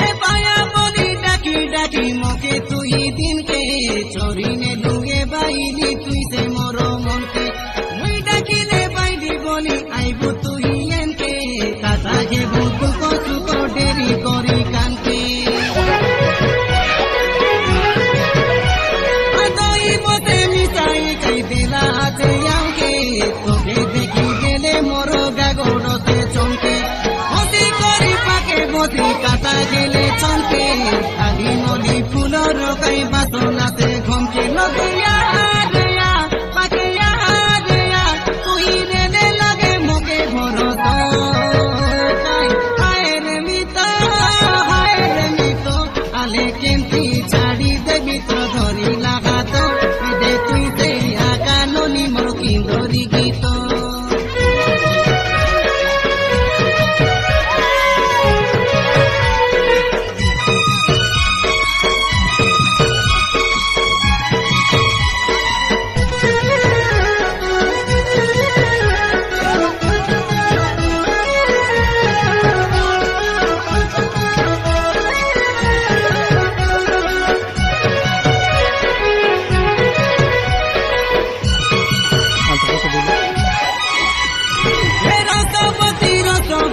এ পায়া বলি ডাকি ডাকি মকে তুই দিনকে চরিনে লুগে বাইলি তুই সে মর মনকে মুই ডাকিলে বাইলি বলি আইবু তুই এনকে কাটা গে বুকু কচু তো দেরি করি কানকে আদই মতে মিশাই কাই বেলা আছে আমকে তোকে দেখি গেলে মর গাগড়তে চমকে হসি করি পাকে বধি কাটা গেলে চমকে আলি নলি ফুলর কাই বাসনাতে ঘমকে লগিয়া দেয়া পাকিয়া দেয়া তুই রে লাগে মকে ভরত হায় রে মিত আলে কেমতি ছাড়ি দেবি তো ধরি লাগাত দে তুই দে আকা নলি মোর কিন্দরি গীত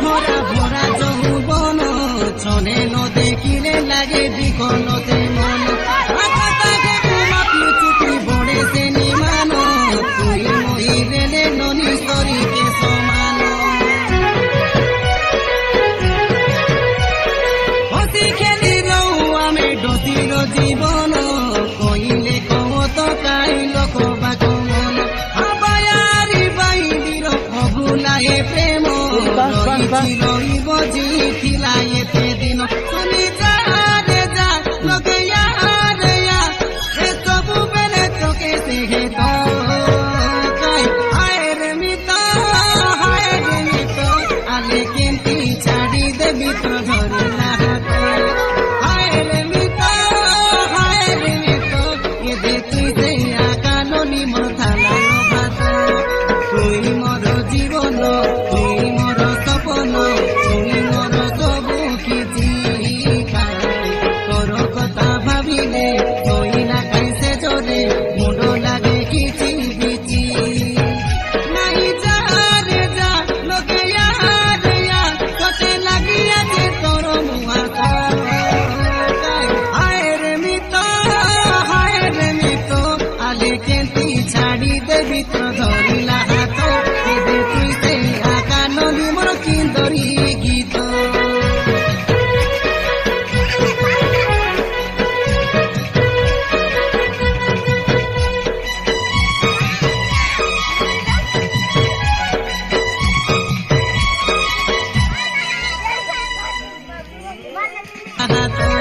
ভরা ভরা যৌবন চলে ন দেখিলে লাগে বিকলতে মন আকাশে মাপি চুপি বড়ে সে নিমান তুই মহিলে ননি শরীকে সমান হসি খেলি রৌ আমি ডসির জীবন কইলে কত কাই লোক বাক মন আবায়ারি বাইদির অভুলাহে প্রেম লইব জিথিলা এতে দিন তুমি যা রে যা লোকে রে এ সবু বেলে তোকে দেখে তো হায় রে মিত আলে কেমতি ছাড়ি দেবি তো ধরিলা হায় রে মিত এ দে তুই দে আকা নলি মোর থালা ভাত তুই মোর জীবন তুই মোর সপন তুই মোর সবু কিছু তোর কথা ভাবিলে তুই না কাইছে জোরে মুন্ড লাগে কিছু বিচি নাই যা রে যা লোকে রে তোতে লাগিয়াছে তোর মুহা হায় রে মিত আলে কেমতি ছাড়ি দেবি তো ধরিলা হাত দে তুই সে আকা নলি মোর কিন্দরি গীত হাত